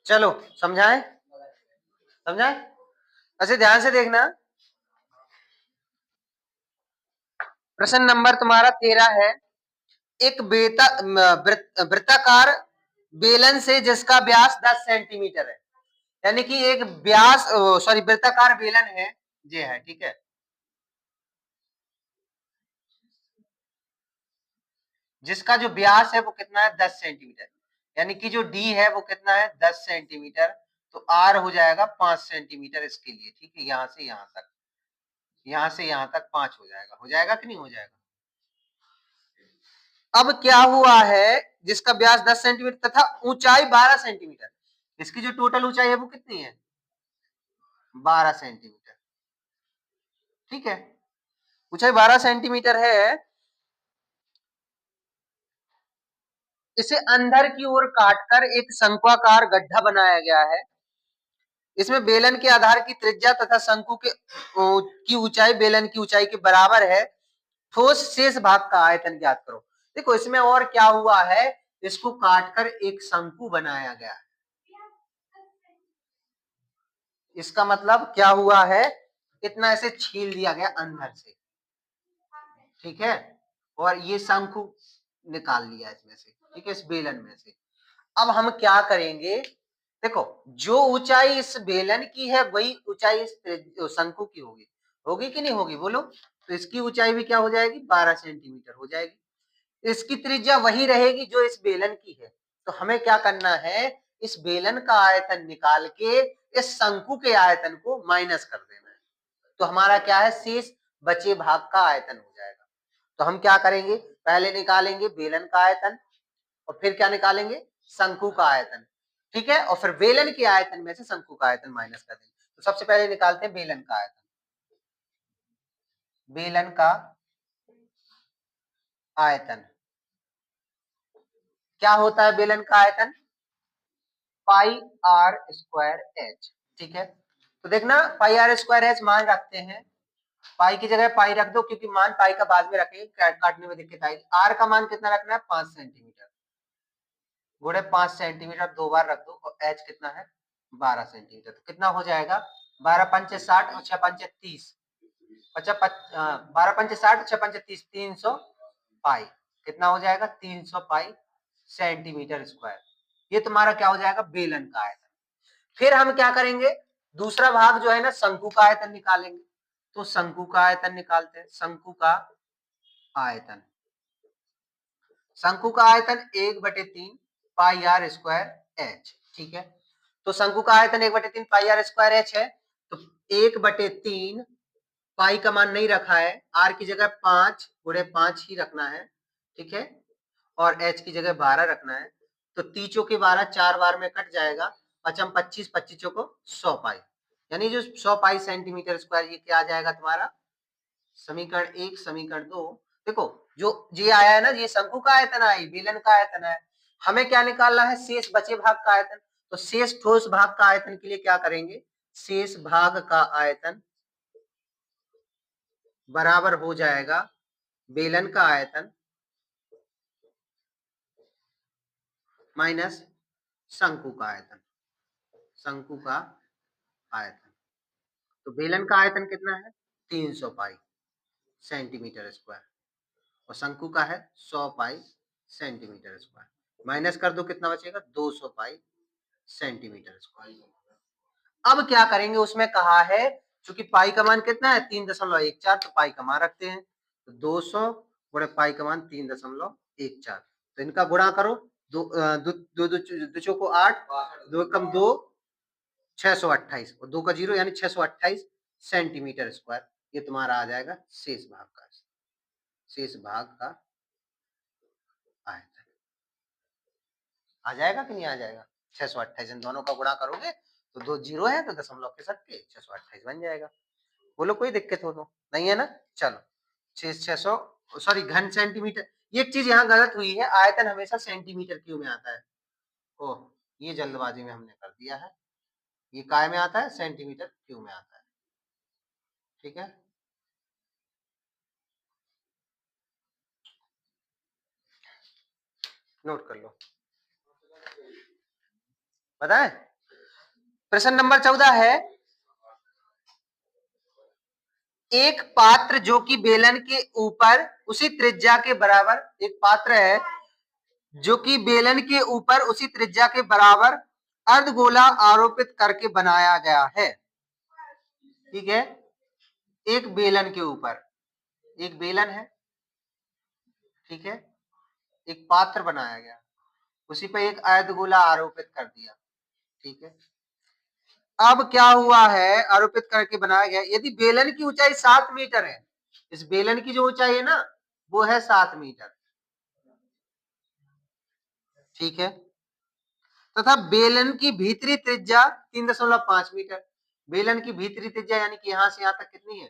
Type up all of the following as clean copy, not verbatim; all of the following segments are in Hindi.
चलो समझाएं, समझाएं। अच्छा ध्यान से देखना, प्रश्न नंबर तुम्हारा 13 है। एक वृत्ताकार बेलन से जिसका व्यास 10 सेंटीमीटर है, यानी कि एक व्यास सॉरी वृत्ताकार बेलन है, ये है, ठीक है। जिसका जो व्यास है वो कितना है 10 सेंटीमीटर, यानी कि जो डी है वो कितना है 10 सेंटीमीटर, तो आर हो जाएगा 5 सेंटीमीटर इसके लिए, ठीक है। यहां से यहां तक, यहां से यहां तक 5 हो जाएगा कि नहीं हो जाएगा। अब क्या हुआ है, जिसका व्यास 10 सेंटीमीटर तथा ऊंचाई 12 सेंटीमीटर, इसकी जो टोटल ऊंचाई है वो कितनी है 12 सेंटीमीटर, ठीक है। ऊंचाई 12 सेंटीमीटर है। इसे अंदर की ओर काटकर एक शंक्वाकार गड्ढा बनाया गया है। इसमें बेलन के आधार की त्रिज्या तथा शंकु के की ऊंचाई बेलन की ऊंचाई के बराबर है। ठोस शेष भाग का आयतन ज्ञात करो। देखो इसमें और क्या हुआ है, इसको काटकर एक शंकु बनाया गया है। इसका मतलब क्या हुआ है, इतना ऐसे छील दिया गया अंदर से, ठीक है, और ये शंकु निकाल लिया इसमें से, ठीक है, इस बेलन में से। अब हम क्या करेंगे, देखो जो ऊंचाई इस बेलन की है वही ऊंचाई इस शंकु की होगी, होगी कि नहीं होगी बोलो। तो इसकी ऊंचाई भी क्या हो जाएगी 12 सेंटीमीटर हो जाएगी। इसकी त्रिज्या वही रहेगी जो इस बेलन की है। तो हमें क्या करना है, इस बेलन का आयतन निकाल के इस शंकु के आयतन को माइनस कर देना है। तो हमारा क्या है, शेष बचे भाग का आयतन हो जाएगा। तो हम क्या करेंगे, पहले निकालेंगे बेलन का आयतन और फिर क्या निकालेंगे, शंकु का आयतन, ठीक है। और फिर बेलन के आयतन में से शंकु का आयतन माइनस कर देंगे। तो सबसे पहले निकालते हैं बेलन का आयतन। बेलन का आयतन क्या होता है, बेलन का आयतन पाई आर स्क्वायर एच, ठीक है। तो देखना पाई आर स्क्वायर एच मान रखते हैं, पाई की जगह पाई रख दो, क्योंकि मान पाई का बाद में रखेंगे, काटने में दिक्कत आएगी। आर का मान कितना रखना है 5 सेंटीमीटर, गुणे 5 सेंटीमीटर 2 बार रख दो, और एच कितना है 12 सेंटीमीटर। तो कितना हो जाएगा 12 पंचे 60 और 6 पंचे 30, 12 पंचे 60 6 पंचे 30, 300 पाई, कितना हो जाएगा 300 पाई सेंटीमीटर स्क्वायर। ये तुम्हारा क्या हो जाएगा बेलन का आयतन। फिर हम क्या करेंगे, दूसरा भाग जो है ना शंकु का आयतन निकालेंगे। तो शंकु का आयतन निकालते हैं, शंकु का आयतन, शंकु का आयतन 1/3 पाई आर स्क्वायर एच, ठीक है। तो शंकु का आयतन 1/3 पाई आर स्क्वायर एच है। तो 1/3 पाई का मान नहीं रखा है, आर की जगह 5 गुणे 5 ही रखना है, ठीक है, और एच की जगह 12 रखना है। तो तीचों के 12 4 बार में कट जाएगा, पचम 25, 25 को 100 पाई, यानी जो 100 पाई सेंटीमीटर स्क्वायर, ये क्या आ जाएगा तुम्हारा समीकरण 1 समीकरण 2। देखो जो ये आया है ना, ये शंकु का आयतन आई, बेलन का आयतन है। हमें क्या निकालना है, शेष बचे भाग का आयतन। तो शेष ठोस भाग का आयतन के लिए क्या करेंगे, शेष भाग का आयतन बराबर हो जाएगा बेलन का आयतन माइनस शंकु का आयतन, शंकु का आयतन। तो बेलन का आयतन कितना है 300 पाई सेंटीमीटर स्क्वायर, और शंकु का है 100 पाई सेंटीमीटर स्क्वायर। माइनस कर दो, कितना बचेगा 200 पाई सेंटीमीटर स्क्वायर। अब क्या करेंगे, उसमें कहा है चूंकि पाई का मान कितना है 3.14, तो पाई का मान रखते हैं। तो 200 गुणे पाई का मान 3.14, तो इनका गुणा करो, दो दो दो चौको 8, 2 कम 2 628, और 2 का 0 यानी 628 सेंटीमीटर स्क्वायर। ये तुम्हारा आ जाएगा शेष भाग का, शेष भाग का आयतन। आ जाएगा कि नहीं आ जाएगा, 628 इन दोनों का गुणा करोगे तो 2 जीरो है तो दशमलव के सट के 628 बन जाएगा। बोलो कोई दिक्कत हो तो नहीं है ना। चलो 600 सॉरी घन सेंटीमीटर, ये एक चीज यहाँ गलत हुई है, आयतन हमेशा सेंटीमीटर क्यूब में आता है। ओह ये जल्दबाजी में हमने कर दिया है, ये काय में आता है सेंटीमीटर क्यूब में आता है, ठीक है। नोट कर लो, बताएं प्रश्न नंबर 14 है, एक पात्र जो कि बेलन के ऊपर उसी त्रिज्या के बराबर, एक पात्र है जो कि बेलन के ऊपर उसी त्रिज्या के बराबर अर्धगोला आरोपित करके बनाया गया है। ठीक है, एक बेलन के ऊपर, एक बेलन है, ठीक है, एक पात्र बनाया गया, उसी पे एक अर्धगोला आरोपित कर दिया। ठीक है, अब क्या हुआ है, आरोपित करके बनाया गया, यदि बेलन की ऊंचाई 7 मीटर है, इस बेलन की जो ऊंचाई है ना वो है 7 मीटर। ठीक है, तथा बेलन की भीतरी त्रिज्या 3.5 मीटर, बेलन की भीतरी त्रिज्या यानी कि यहां से यहां तक कितनी है,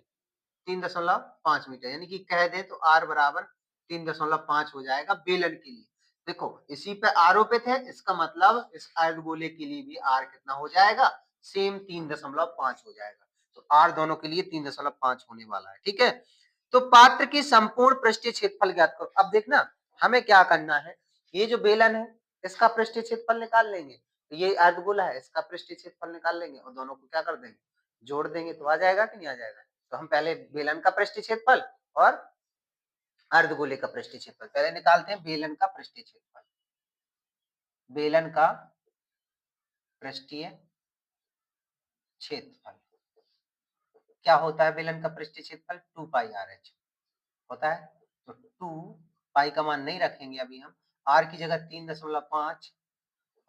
3.5 मीटर, यानी कि कह दें तो आर बराबर 3.5 हो जाएगा बेलन के लिए। देखो इसी पे आरोपित है, इसका मतलब इस अर्धगोले के लिए भी आर कितना हो जाएगा, सेम 3.5 हो जाएगा। तो आर दोनों के लिए 3.5 होने वाला है। ठीक है, तो पात्र की संपूर्ण पृष्ठीय क्षेत्रफल ज्ञात करो। अब देखना हमें क्या करना है, ये जो बेलन है इसका पृष्ठीय क्षेत्रफल निकाल लेंगे, तो ये अर्धगोला है इसका पृष्ठीय क्षेत्रफल निकाल लेंगे और दोनों को क्या कर देंगे, जोड़ देंगे, तो आ जाएगा कि नहीं आ जाएगा। तो हम पहले बेलन का पृष्ठीय क्षेत्रफल और अर्धगोले का पृष्ठीय क्षेत्रफल पहले निकालते हैं। बेलन का पृष्ठीय क्षेत्रफल, बेलन का पृष्ठीय क्षेत्रफल क्या होता है, बेलन का पृष्ठीय क्षेत्रफल 2 पाई आर एच होता है। तो 2 पाई का मान नहीं रखेंगे अभी हम, आर की जगह 3.5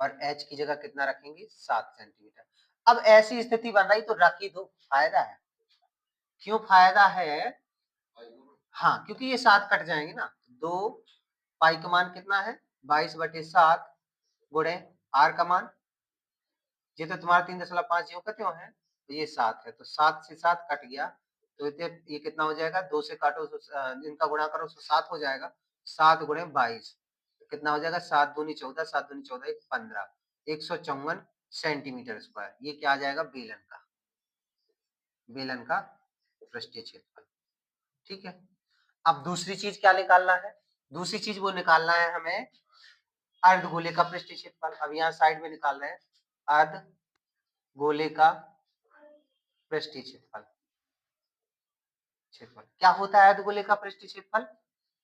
और एच की जगह कितना रखेंगे, 7 सेंटीमीटर। अब ऐसी स्थिति बन रही तो रख ही दो, फायदा है। क्यों फायदा है, हाँ क्योंकि ये 7 कट जाएंगे ना, 2 पाई का मान कितना है 22/7 गुणे आर का मान, ये तो तुम्हारा 3.5 जो क्यों है, तो ये 7 है, तो 7 से 7 कट गया, तो ये कितना हो जाएगा, 2 से काटो तो इनका गुणा करो तो 7 हो जाएगा, 7 गुणे 22 कितना हो जाएगा, 7 दूनी 14, 7 दूनी 14 15, 154 सेंटीमीटर स्क्वायर। ये क्या आ जाएगा, बेलन का, बेलन का पृष्ठीय क्षेत्रफल। ठीक है, अब दूसरी चीज क्या निकालना है, दूसरी चीज वो निकालना है हमें अर्धगोले का पृष्ठीय क्षेत्रफल। अब यहाँ साइड में निकाल रहे हैं अर्धगोले का पृष्ठीय क्षेत्रफल। क्षेत्रफल क्या होता है, अर्धगोले का पृष्ठीय क्षेत्रफल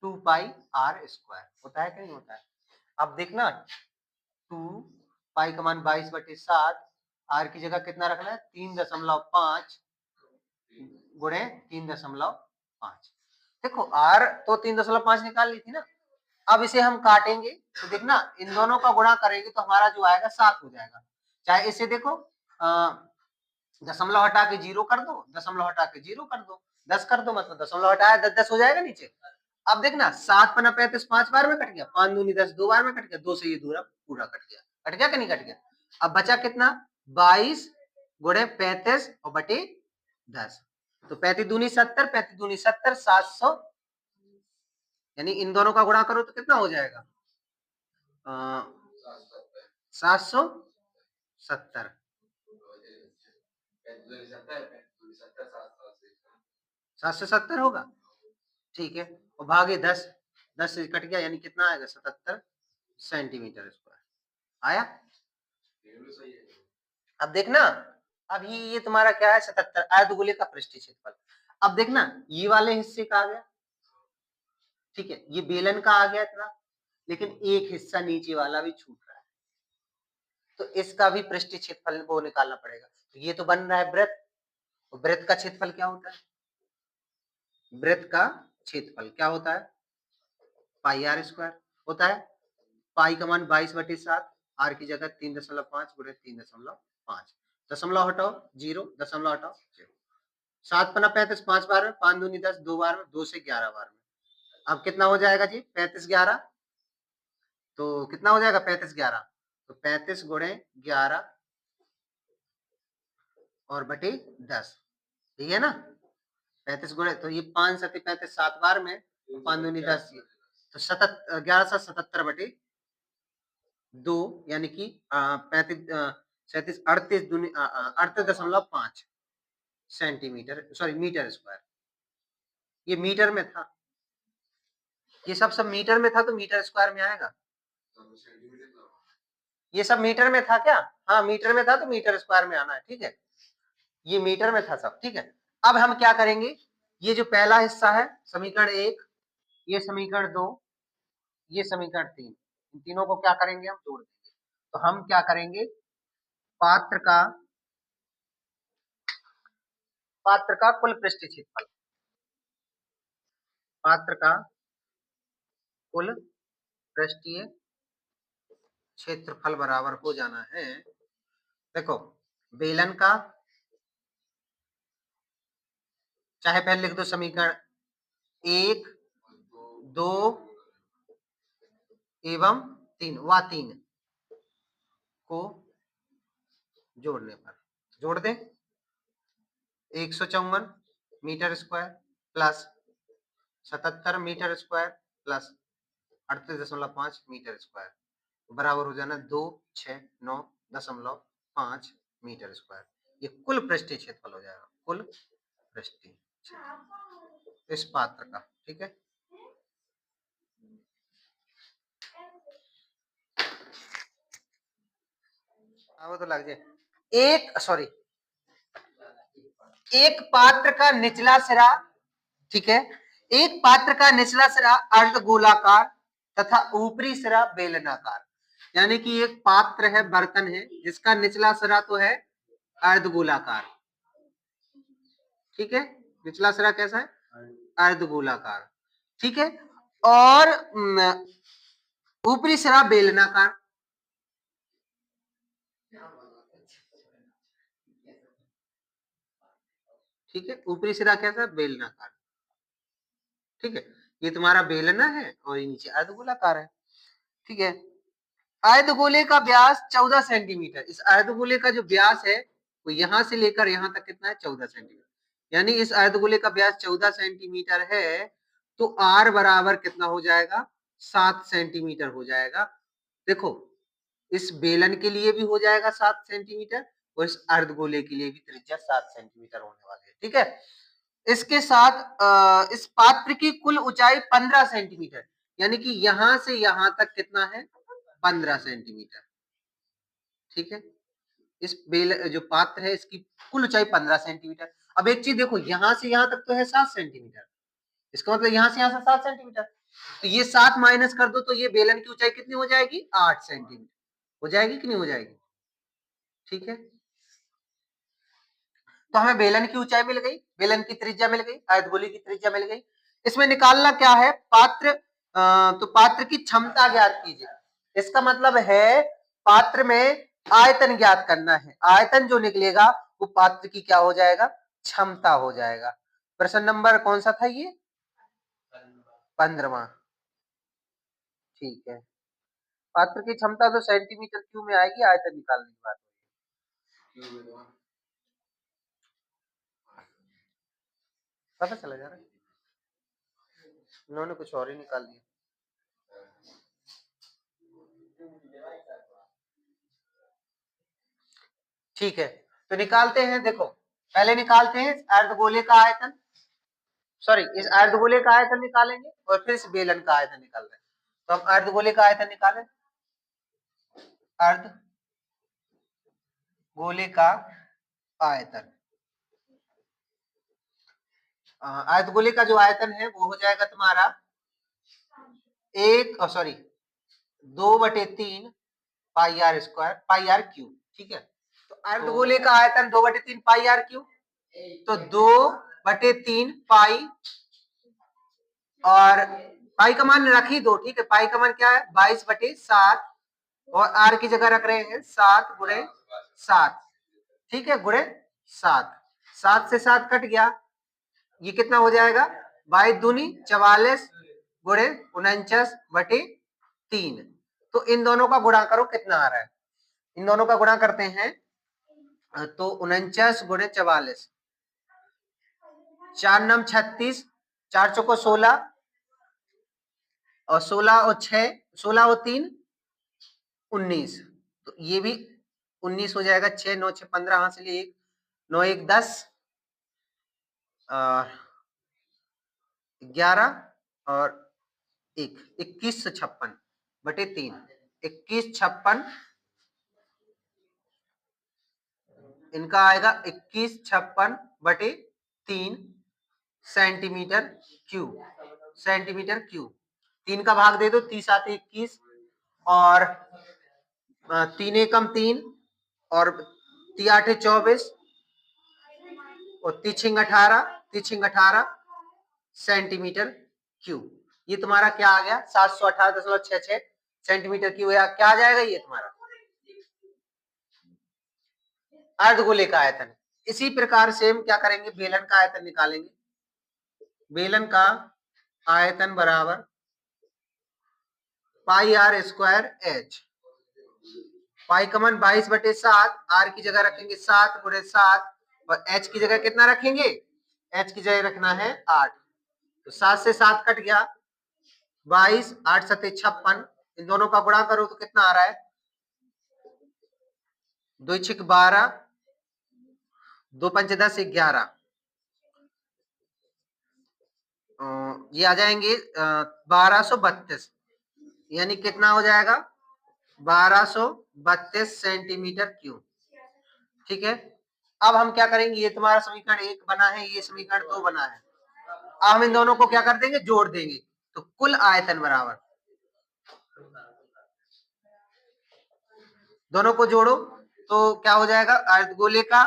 2 पाई आर स्क्वायर होता है कि नहीं होता है। अब देखना 2 पाई का मान 22/7, आर की जगह कितना रखना है 3.5 गुणे 3.5। देखो आर तो 3.5 निकाल ली थी ना, अब इसे हम काटेंगे तो देखना इन दोनों का गुणा करेंगे तो हमारा जो आएगा 7 हो जाएगा। चाहे इसे देखो दशमलव हटा के 0 कर दो, दशमलव हटा के 0 कर दो, 10 कर दो, मतलब दशमलव हटाया 10 10 हो जाएगा नीचे। अब देखना 7 पना 35 5 बार में कट गया, 5 दूनी 10 2 बार में कट गया, 2 से ये दूरा पूरा कट गया, कट गया कि नहीं कट गया। अब बचा कितना 22 गुणे 35 और बटे 10, तो 35 दूनी 70, 35 दूनी 70, 700, यानी इन दोनों का गुणा करो तो कितना हो जाएगा 770, 770 होगा। ठीक है, और भागे 10, 10 से कट गया यानी कितना आएगा 77 सेंटीमीटर स्क्वायर आया। अब देखना अब ये तुम्हारा क्या है 77 अर्धगोले का पृष्ठीय क्षेत्रफल। अब देखना ये वाले हिस्से का आ गया, ठीक है, ये बेलन का आ गया इतना, लेकिन एक हिस्सा नीचे वाला भी छूट रहा है, तो इसका भी पृष्ठीय क्षेत्रफल वो निकालना पड़ेगा। तो ये तो बन रहा है वृत्त, तो वृत्त का क्षेत्रफल क्या होता है, वृत्त का क्षेत्रफल क्या होता है पाई आर स्क्वायर होता है। पाई का मान 22/7, आर की जगह 3.5 गुणे 3.5, दशमलव हटाओ 0, दशमलव हटाओ 0, 7 पना 35 5 बार में, 5 दूनी 10 2 बार में, 2 से 11 बार में। अब कितना हो जाएगा जी 35 11, तो कितना हो जाएगा 35 11, तो 35 गुणे 11 और बटे 10, ठीक है ना, 35 गुणे, तो ये 5 7 35 7 बार में, 5 दूनी 10, तो 11/37 यानी कि 38.5 सेंटीमीटर, सॉरी मीटर स्क्वायर। ये मीटर में था, ये सब मीटर में था, तो मीटर स्क्वायर में आएगा। ये सब मीटर में था क्या, हाँ मीटर में था तो मीटर स्क्वायर में आना है, ठीक है, ये मीटर में था सब, ठीक है। अब हम क्या करेंगे, ये जो पहला हिस्सा है समीकरण 1, ये समीकरण 2, ये समीकरण 3, इन तीनों को क्या करेंगे, हम जोड़ देंगे। तो हम क्या करेंगे, पात्र का कुल पृष्ठीय क्षेत्रफल, पात्र का कुल पृष्ठीय क्षेत्रफल बराबर हो जाना है, देखो बेलन का, चाहे पहले लिख दो समीकरण 1, 2 एवं 3, व 3 को जोड़ने पर, जोड़ दें 154 metre square plus 77 metre square plus 38.5 metre square बराबर हो जाना 269.5 मीटर स्क्वायर। ये कुल पृष्ठीय क्षेत्रफल हो जाएगा, कुल पृष्ठीय क्षेत्रफल इस पात्र का, ठीक है। वो तो लग जाए एक पात्र का निचला सिरा, ठीक है, एक पात्र का निचला सिरा अर्धगोलाकार तथा ऊपरी सिरा बेलनाकार, यानी कि एक पात्र है, बर्तन है, जिसका निचला सिरा तो है अर्धगोलाकार, ठीक है, निचला सिरा कैसा है, अर्धगोलाकार, ठीक है, और ऊपरी सिरा बेलनाकार, ठीक है, ऊपरी सिरा कैसा है, बेलनाकार, ठीक है, ये तुम्हारा बेलना है और ये नीचे अर्धगोलाकार है, ठीक है। अर्धगोले का व्यास 14 सेंटीमीटर, इस अर्धगोले का जो व्यास है वो यहां से लेकर यहां तक कितना है, 14 सेंटीमीटर, यानी इस अर्धगोले का व्यास 14 सेंटीमीटर है, तो आर बराबर कितना हो जाएगा, 7 सेंटीमीटर हो जाएगा। देखो इस बेलन के लिए भी हो जाएगा 7 सेंटीमीटर और इस अर्धगोले के लिए भी त्रिज्या 7 सेंटीमीटर होने वाली है, ठीक है। इसके साथ इस पात्र की कुल ऊंचाई 15 सेंटीमीटर, यानी कि यहां से यहां तक कितना है, 15 सेंटीमीटर, ठीक है। इस बेल जो पात्र है इसकी कुल ऊंचाई 15 सेंटीमीटर। अब एक चीज देखो, यहां से यहां तक तो है 7 सेंटीमीटर, इसका मतलब यहां से 7 सेंटीमीटर, तो ये 7 माइनस कर दो तो ये बेलन की ऊंचाई कितनी हो जाएगी, 8 सेंटीमीटर हो जाएगी कि नहीं हो जाएगी, ठीक है। तो हमें बेलन की ऊंचाई मिल गई, बेलन की त्रिज्या मिल गई, अर्धगोले की त्रिज्या मिल गई। इसमें निकालना क्या है, पात्र तो पात्र की क्षमता ज्ञात कीजिए, इसका मतलब है पात्र में आयतन ज्ञात करना है, आयतन जो निकलेगा वो पात्र की क्या हो जाएगा, क्षमता हो जाएगा। प्रश्न नंबर कौन सा था ये, 15वां, ठीक है। पात्र की क्षमता तो सेंटीमीटर क्यूब में आएगी, आयतन निकालने की बात होगी, पता चला जा रहा है, इन्होंने कुछ और ही निकाल दिया। ठीक है, तो निकालते हैं, देखो पहले निकालते हैं अर्धगोले का आयतन, सॉरी इस अर्धगोले का आयतन निकालेंगे और फिर इस बेलन का आयतन निकाल रहे हैं। तो हम अर्धगोले का आयतन निकालें, अर्धगोले का आयतन, अर्धगोले का जो आयतन है वो हो जाएगा तुम्हारा 2/3 pi r square, pi r cube, ठीक है। तो अर्धगोले का आयतन 2/3 पाई आर क्यूब, तो 2/3 पाई, और पाई का मान रख ही दो, ठीक है, पाई का मान क्या है 22/7, और आर की जगह रख रहे हैं 7 × 7, ठीक है, गुणे 7, 7 से 7 कट गया, ये कितना हो जाएगा 22×2 = 44 गुणे 49/3, तो इन दोनों का गुणा करो कितना आ रहा है, इन दोनों का गुणा करते हैं तो 49 गुणे 44, 4 9 36, 4 चौको 16, और 16 और 6, 16 और 3 19, तो ये भी 19 हो जाएगा, 6 9 6 15, हाथ से लिए 1 9 1 10, 11 और 1 2156/3, 2156 इनका आएगा 2156/3 सेंटीमीटर क्यूब। 3 का भाग दे दो, 30 आते 21 और 3 एकम 3 और 3 आठे 24 और 3 छिंग 18 सेंटीमीटर क्यूब। ये तुम्हारा क्या आ गया 718.66 सेंटीमीटर क्यूब। क्या आ जाएगा ये तुम्हारा अर्धगोले का आयतन। इसी प्रकार से हम क्या करेंगे, बेलन का आयतन निकालेंगे। बेलन का आयतन बराबर pi r square h. Pi कमन 22/7, आर की जगह रखेंगे 7 गुणे 7 और एच की जगह कितना रखेंगे, एच की जगह रखना है 8। तो 7 से 7 कट गया, 22, 8 सत्ते 56, इन दोनों का गुणा करो तो कितना आ रहा है 2 छिक 12, 2 पंच 10, 11, ये आ जाएंगे 1232, यानी कितना हो जाएगा 1232 सेंटीमीटर क्यूब। ठीक है, अब हम क्या करेंगे, ये तुम्हारा समीकरण 1 बना है, ये समीकरण 2 बना है। अब हम इन दोनों को क्या कर देंगे, जोड़ देंगे, तो कुल आयतन बराबर, दोनों को जोड़ो तो क्या हो जाएगा, अर्धगोले का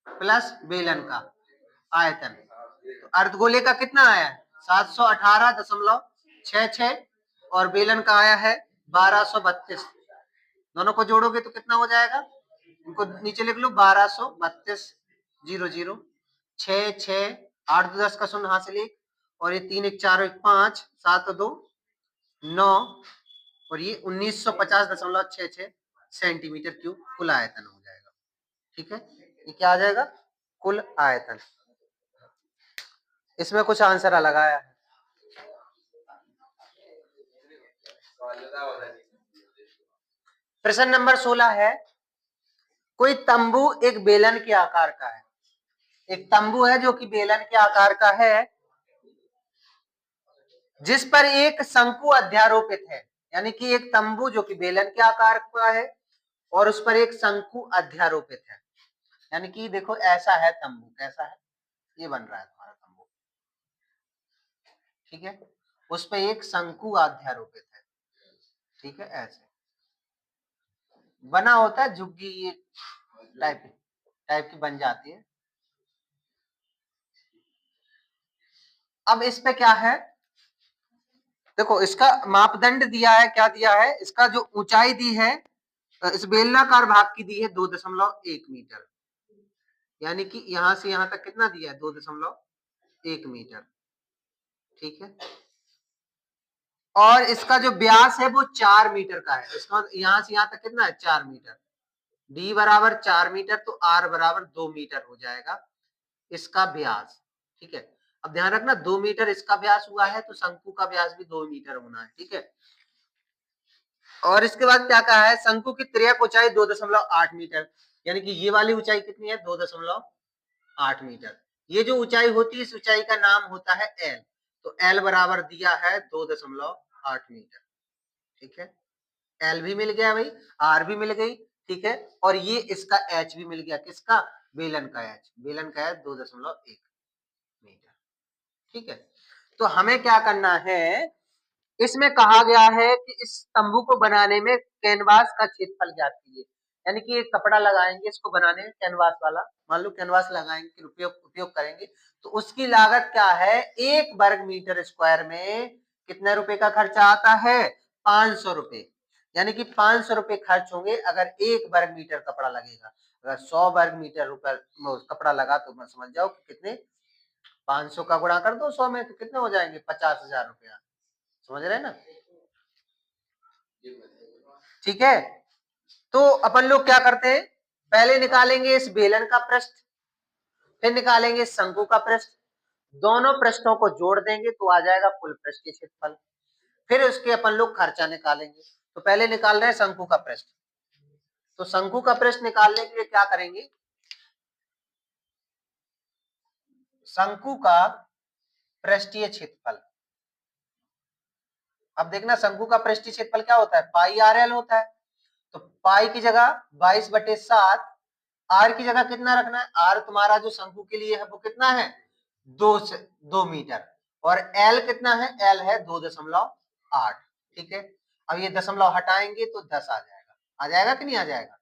प्लस बेलन का आयतन। तो अर्धगोले का कितना आया 718.66 और बेलन का आया है 1232। दोनों को जोड़ोगे तो कितना हो जाएगा, इनको नीचे लिख लो 1232 6 6 8 2 10 का शून्य हाथ से लिख, और ये 3 1 4 1 5 7 2 9 और ये 1950.66 सेंटीमीटर क्यूब कुल आयतन हो जाएगा। ठीक है, ये क्या आ जाएगा कुल आयतन। इसमें कुछ आंसर अलग आया है। प्रश्न नंबर 16 है, कोई तंबू एक बेलन के आकार का है। एक तंबू है जो कि बेलन के आकार का है, जिस पर एक शंकु अध्यारोपित है। यानी कि एक तंबू जो कि बेलन के आकार का है और उस पर एक शंकु अध्यारोपित है। यानी कि देखो ऐसा है तंबू, कैसा है, ये बन रहा है तुम्हारा तंबू। ठीक है, उस पर एक शंकु अध्यारोपित है। ठीक है, ऐसे बना होता है, झुग्गी ये टाइप की बन जाती है। अब इस पे क्या है, देखो इसका मापदंड दिया है, क्या दिया है, इसका जो ऊंचाई दी है इस बेलनाकार भाग की दी है 2.1 मीटर। यानी कि यहां से यहां तक कितना दिया है 2.1 मीटर। ठीक है, और इसका जो व्यास है वो 4 मीटर का है। इसका यहां से यहां तक कितना है 4 मीटर। डी बराबर 4 मीटर तो आर बराबर 2 मीटर हो जाएगा इसका व्यास। ठीक है, अब ध्यान रखना 2 मीटर इसका व्यास हुआ है तो शंकु का व्यास भी 2 मीटर होना है। ठीक है, और इसके बाद क्या कहा है, शंकु की तिर्यक ऊंचाई 2.8 मीटर। यानी कि ये वाली ऊंचाई कितनी है 2.8 मीटर। ये जो ऊंचाई होती है इस ऊंचाई का नाम होता है एल। तो एल बराबर दिया है 2.8 मीटर। ठीक है, एल भी मिल गया भाई, आर भी मिल गई। ठीक है, और ये इसका एच भी मिल गया, किसका, बेलन का एच। बेलन का एच 2.1 मीटर। ठीक है, तो हमें क्या करना है, इसमें कहा गया है कि इस तंबू को बनाने में कैनवास का क्षेत्रफल ज्ञात कीजिए। यानी कि एक कपड़ा लगाएंगे इसको बनाने में, कैनवास वाला, मान लो कैनवास लगाएंगे, उपयोग करेंगे, तो उसकी लागत क्या है, 1 वर्ग मीटर स्क्वायर में कितने रुपए का खर्चा आता है 500 रुपए। यानी कि 500 रुपए खर्च होंगे अगर 1 वर्ग मीटर कपड़ा लगेगा। अगर 100 वर्ग मीटर कपड़ा लगा तो मैं समझ जाओ कि कितने, 500 का गुणा कर दो 100 में तो कितने हो जाएंगे 50,000 रुपया। समझ रहे हैं ना। ठीक है, तो अपन लोग क्या करते हैं, पहले निकालेंगे इस बेलन का पृष्ठ, फिर निकालेंगे शंकु का पृष्ठ, दोनों पृष्ठों को जोड़ देंगे तो आ जाएगा कुल पृष्ठीय क्षेत्रफल। फिर उसके अपन लोग खर्चा निकालेंगे। तो पहले निकाल रहे हैं शंकु का पृष्ठ। तो शंकु का पृष्ठ निकालने के लिए क्या करेंगे, शंकु का पृष्ठीय क्षेत्रफल। अब देखना शंकु का पृष्ठीय क्षेत्रफल क्या होता है, पाई आर एल होता है। तो पाई की जगह 22/7, आर की जगह कितना रखना है, आर तुम्हारा जो शंकु के लिए है वो कितना है 2 मीटर, और एल कितना है, एल है 2.8। ठीक है, अब ये दशमलव हटाएंगे तो 10 आ जाएगा कि नहीं आ जाएगा।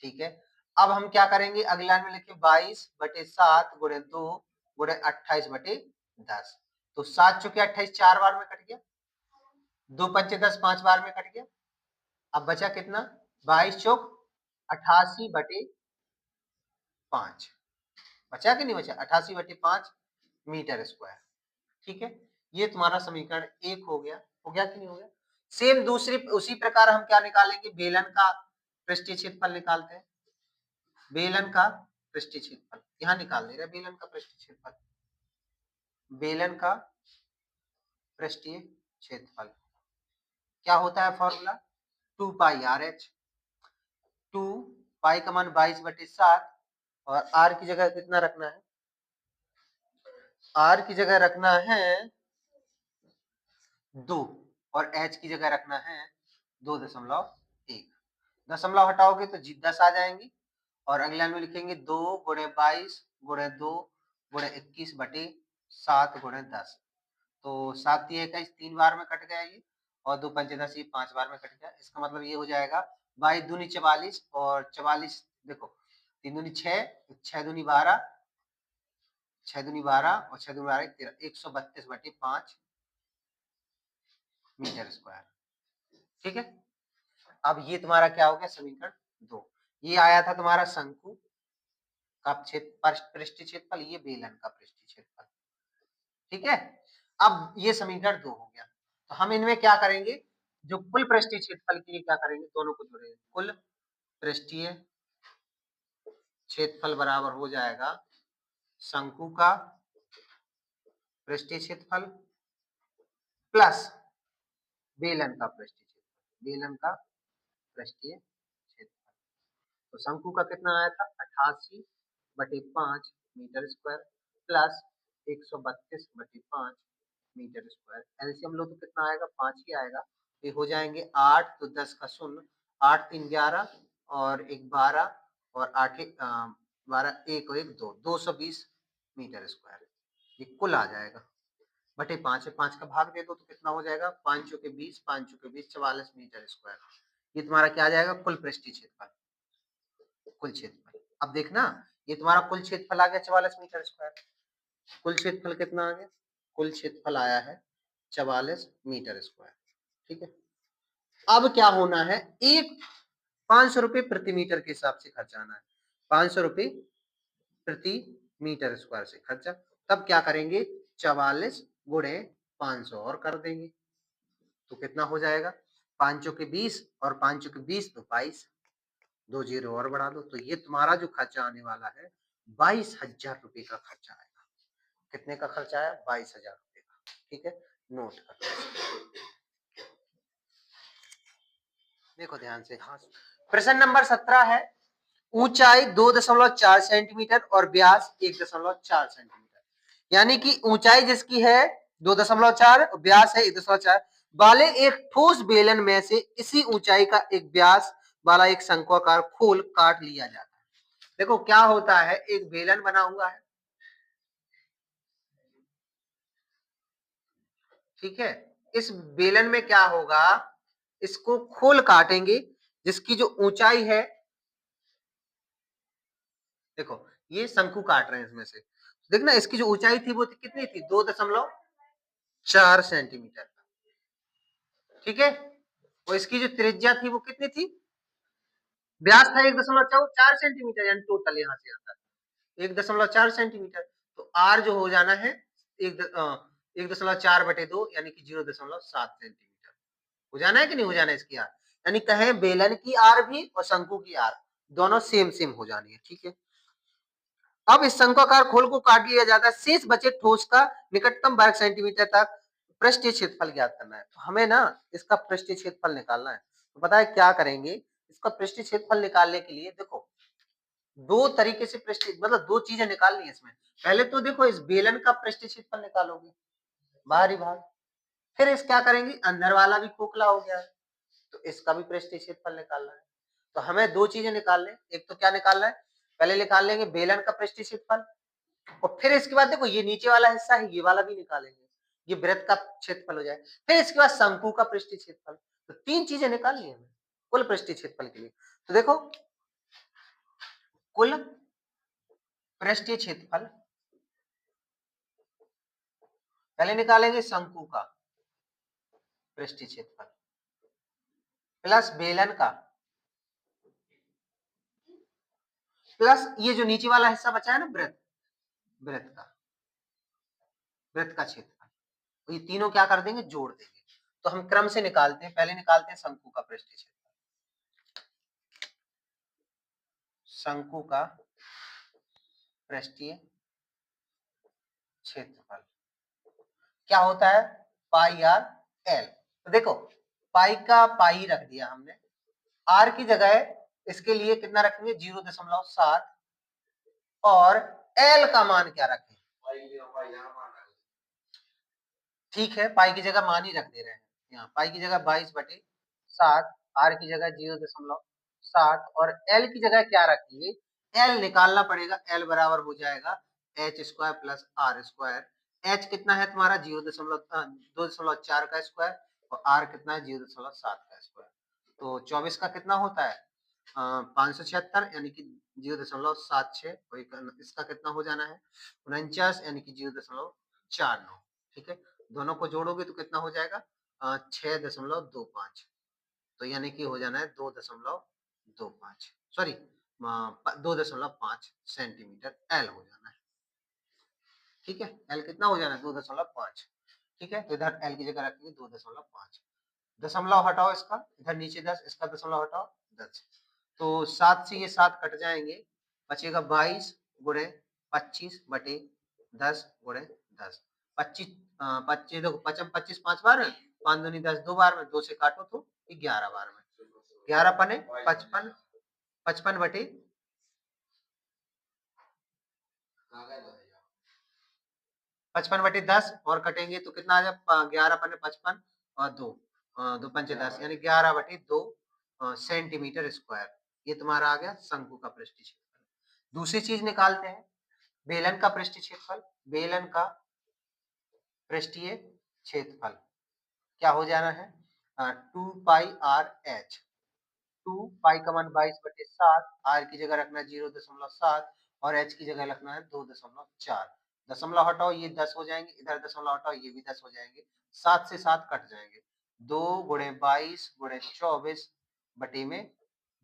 ठीक है, अब हम क्या करेंगे, अगली लाइन में लिखे 22/7 गुणे 2 गुणे 28/10। तो 7 चुके 28 4 बार में कट गया, 2 पंचे 10 5 बार में कट गया। अब बचा कितना, 22 चौक 88/5, बचा कि नहीं बचा, 88/5 मीटर स्क्वायर। ठीक है, ये तुम्हारा समीकरण 1 हो गया कि नहीं हो गया। सेम दूसरी उसी प्रकार हम क्या निकालेंगे, बेलन का पृष्ठीय क्षेत्रफल निकालते हैं। बेलन का पृष्ठीय क्षेत्रफल यहां निकाल दे रहे, बेलन का पृष्ठीय क्षेत्रफल, बेलन का पृष्ठीय क्षेत्रफल क्या होता है फॉर्मूला, 2πRH। 2 पाई का मान 22/7, और आर की जगह कितना रखना है, आर की जगह रखना है 2, और एच की जगह रखना है 2.1। दशमलव हटाओगे तो 10 आ जाएंगी, और अगले लाइन में लिखेंगे 2 गुणे 22 गुणे 2 गुणे 21/7 गुणे 10। तो 7 3 21 3 बार में कट गया ये, और 2 पंचे 10 ये 5 बार में कट गया। इसका मतलब ये हो जाएगा 22 दूनी 44, और 44 देखो 3 दूनी 6, 6 दूनी 12, 6 दूनी 12 और 6 दूनी 12 13, 132/5 मीटर स्क्वायर। ठीक है, अब ये तुम्हारा क्या हो गया, समीकरण 2। ये आया था तुम्हारा शंकु का पृष्ठीय क्षेत्रफल, ये बेलन का पृष्ठीय क्षेत्रफल। ठीक है, अब ये समीकरण 2 हो गया। तो हम इनमें क्या करेंगे, जो कुल पृष्ठीय क्षेत्रफल के लिए क्या करेंगे, दोनों को जोड़ेंगे। कुल पृष्ठीय क्षेत्रफल बराबर हो जाएगा शंकु का पृष्ठीय क्षेत्रफल प्लस बेलन का पृष्ठीय क्षेत्रफल, बेलन का पृष्ठीय क्षेत्रफल। तो शंकु का कितना आया था, 88/5 metre square plus 132/5 metre square. LCM लो तो कितना आएगा, 5 ही आएगा। ये हो जाएंगे 8, तो 10 का शून्य, 8 3 11 और 1 12, और 8 12 1 और 1 2, 220 मीटर स्क्वायर। ये कुल आ जाएगा, बटे 5 है, 5 का भाग दे दो तो कितना हो जाएगा, 5 चौके 20, 5 चौके 20 44 मीटर स्क्वायर। ये तुम्हारा क्या आ जाएगा, कुल पृष्ठीय क्षेत्रफल, कुल क्षेत्रफल। अब देखना, ये तुम्हारा कुल क्षेत्रफल आ गया 44 मीटर स्क्वायर। कुल क्षेत्रफल कितना आ गया, कुल क्षेत्रफल आया है 44 मीटर स्क्वायर। ठीक है, अब क्या होना है, एक 500 रुपए प्रति मीटर के हिसाब से खर्च आना है, 500 रुपए प्रति मीटर स्क्वायर से खर्चा। तब क्या करेंगे, 44 गुणे 500 और कर देंगे, तो कितना हो जाएगा, 5 चौके 20 और 5 चौके 20 तो 22, 2 जीरो और बढ़ा दो। तो ये तुम्हारा जो खर्चा आने वाला है 22,000 रुपए का खर्चा आएगा। कितने का खर्चा आया, 22,000 रुपए का। ठीक है, नोट कर देखो ध्यान से। हाँ, प्रश्न नंबर 17 है, ऊंचाई 2.4 सेंटीमीटर और व्यास 1.4 सेंटीमीटर, यानी कि ऊंचाई जिसकी है 2.4, व्यास है 1.4 वाले एक ठोस बेलन में से इसी ऊंचाई का एक व्यास वाला एक शंक्वाकार खोल काट लिया जाता है। देखो क्या होता है, एक बेलन बना हुआ है, ठीक है, इस बेलन में क्या होगा, इसको खोल काटेंगे, जिसकी जो ऊंचाई है, देखो ये शंकु काट रहे हैं इसमें से, देखना इसकी जो ऊंचाई थी वो कितनी थी, 2.4 सेंटीमीटर। ठीक है, और इसकी जो त्रिज्या थी वो कितनी थी, व्यास था 1.4 सेंटीमीटर, यानी टोटल यहाँ से आता है 1.4 सेंटीमीटर। तो आर जो हो जाना है 1.4/2, यानी कि 0.7 सेंटीमीटर हो जाना है कि नहीं हो जाना है इसकी आर, यानी कहें बेलन की आर भी और शंकु की आर दोनों सेम सेम हो जानी है। ठीक है, अब इस शंक्वाकार खोल को काट लिया जाता है, शेष बचे ठोस का निकटतम वर्ग सेंटीमीटर तक पृष्ठीय क्षेत्रफल ज्ञात करना है। तो हमें ना इसका पृष्ठीय क्षेत्रफल निकालना है। तो पता है क्या करेंगे, इसका पृष्ठीय क्षेत्रफल निकालने के लिए देखो दो तरीके से पृष्ठीय, मतलब दो चीजें निकालनी है इसमें। पहले तो देखो इस बेलन का पृष्ठीय क्षेत्रफल निकालोगे, बाहरी भाग, फिर इस क्या करेंगे, अंदर वाला भी खोखला हो गया है तो इसका भी पृष्ठीय क्षेत्रफल निकालना है। तो हमें दो चीजें निकालने, एक तो क्या निकालना है, पहले निकाल लेंगे बेलन का पृष्ठीय क्षेत्रफल, और फिर इसके बाद देखो ये नीचे वाला हिस्सा है, ये वाला भी निकालेंगे, ये वृत्त का क्षेत्रफल हो जाए। फिर इसके बाद शंकु का पृष्ठीय क्षेत्रफल। तो तीन चीजें निकालनी है हमें कुल पृष्ठीय क्षेत्रफल के लिए। तो देखो कुल पृष्ठीय क्षेत्रफल पहले निकालेंगे शंकु का पृष्ठीय क्षेत्रफल प्लस बेलन का प्लस ये जो नीचे वाला हिस्सा बचा है ना वृत्त, वृत्त का क्षेत्रफल, तो ये तीनों क्या कर देंगे, जोड़ देंगे। तो हम क्रम से निकालते हैं, पहले निकालते हैं शंकु का पृष्ठीय क्षेत्रफल। शंकु का पृष्ठीय क्षेत्रफल क्या होता है, पाई आर एल। तो देखो पाई का पाई रख दिया हमने, आर की जगह इसके लिए कितना रखेंगे 0.7, और एल का मान क्या रखें, ठीक है पाई की जगह मान ही रख दे रहे हैं, यहाँ पाई की जगह 22/7, आर की जगह 0.7 और एल की जगह क्या रखेंगे, एल निकालना पड़ेगा, एल बराबर हो जाएगा H square plus R square. H कितना है तुम्हारा 2.4 का स्क्वायर, और आर कितना है 0.7 का स्क्वायर। तो 24 का कितना होता है 576, यानी कि 0.76, और इसका कितना हो जाना है 49, यानी कि 0.49। ठीक है, दोनों को जोड़ोगे तो कितना हो जाएगा 6.25, तो यानी कि हो जाना है 2.25, सॉरी 2.5 सेंटीमीटर एल हो जाना है। ठीक है, एल कितना हो जाना है 2.5। ठीक है, तो इधर एल की जगह रखेंगे 2.5, दशमलव हटाओ इसका, इधर नीचे 10, इसका दशमलव हटाओ 10, तो 7 से ये 7 कट जाएंगे, बचेगा 22 गुणे 25/10 गुणे 10, 25 25 देखो 25 5 बार में, 5 दूनी 10 2 बार में, 2 से काटो तो 11 बार में, 11 पने 55, 55 बटे 10 और कटेंगे तो कितना आ जाए 11 पने 55 और 2 2 पंचे 10, यानी 11/2 सेंटीमीटर स्क्वायर। ये तुम्हारा आ गया शंकु का पृष्ठीय क्षेत्रफल। दूसरी चीज निकालते हैं बेलन का पृष्ठीय क्षेत्रफल। बेलन का पृष्ठीय क्षेत्रफल क्या हो जाना है 2πr/h। 2 पाई का मान 22/7, आर की जगह रखना है 0.7 और एच की जगह रखना है 2.4। दशमलव हटाओ ये 10 हो जाएंगे, इधर दशमलव हटाओ ये भी 10 हो जाएंगे, 7 से 7 कट जाएंगे, 2 गुणे 22 गुणे 24 बटे में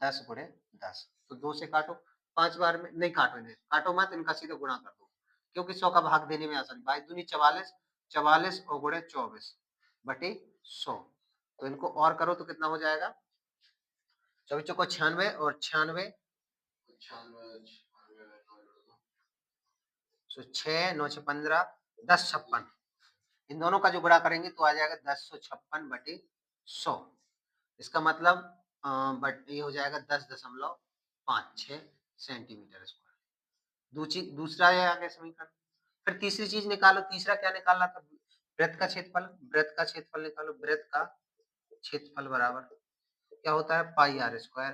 10 गुणे 10, तो 2 से काटो 5 बार में, नहीं काटो इन्हें, काटो मत, इनका सीधा गुणा कर दो, क्योंकि 100 का भाग देने में आसानी, 22 दूनी 44, 44 और गुणे 24 बटे 100, तो इनको और करो तो कितना हो जाएगा 24 चौको 96 और 96, तो 6 9 6 15 10 56, इन दोनों का जो गुणा करेंगे तो आ जाएगा 1056/100। इसका मतलब बट ये हो जाएगा 10.56 सेंटीमीटर स्क्वायर। दूसरा है आगे समीकरण। फिर तीसरी चीज निकालो, तीसरा क्या निकालना था, वृत्त का क्षेत्रफल। वृत्त का क्षेत्रफल निकालो, वृत्त का क्षेत्रफल बराबर क्या होता है पाई आर स्क्वायर।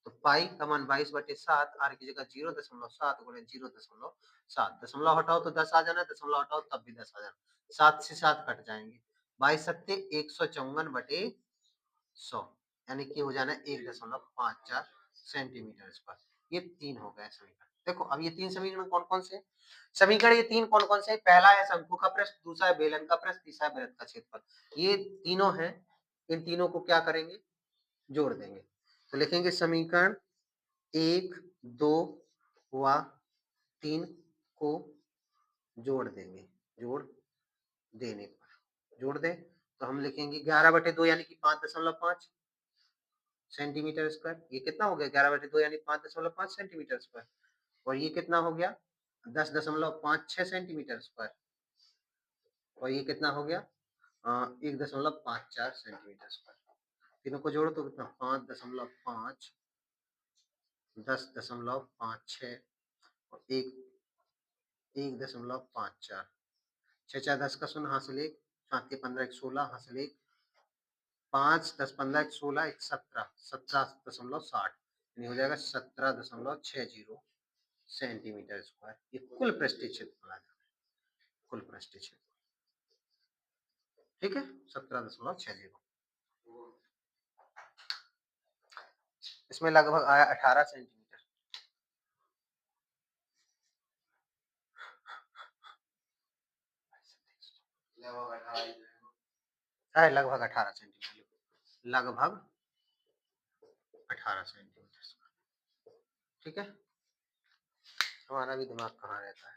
तो पाई का मान 22/7, आर की जगह 0.7 गुणे 0.7, दशमलव हटाओ तो 10 आ जाना, दशमलव हटाओ तब भी 10 आ जाना, 7 से 7 कट जाएंगे, 22 सत्ते 154/100, यानी कि हो जाना 1.54 सेंटीमीटर स्क्वायर। ये तीन हो गए समीकरण। देखो अब ये तीन समीकरण कौन कौन से समीकरण, ये तीन कौन कौन से, पहला है शंकु का पृष्ठ, दूसरा है बेलन का पृष्ठ, तीसरा है वृत्त का क्षेत्रफल। ये तीनों हैं, इन तीनों को क्या करेंगे जोड़ देंगे, तो लिखेंगे समीकरण 1 2 व 3 को जोड़ देंगे, जोड़ देने पर जोड़ दें तो हम लिखेंगे 11/2 यानी कि 5.5 सेंटीमीटर स्क्वायर। ये कितना हो गया 11/2 यानी 5.5 सेंटीमीटर स्क्वायर, और ये कितना हो गया 10.56 सेंटीमीटर स्क्वायर, और ये कितना हो गया 1.54 सेंटीमीटर स्क्वायर। तीनों को जोड़ो तो कितना 5.5 10.56 और 1.54, 6 4 10 का शून्य हासिल 1, 7 के 15 1 16 हासिल 1, 5 10 15 1 16 1 17 17.60, हो जाएगा 17.60 सेंटीमीटर स्क्वायर। ये कुल पृष्ठीय क्षेत्रफल आ जाएगा, कुल पृष्ठीय क्षेत्रफल। ठीक है, 17.60। इसमें लगभग आया 18 सेंटीमीटर। लगभग 18 सेंटीमीटर, लगभग 18 सेंटीमीटर। ठीक है, हमारा भी दिमाग कहाँ रहता है।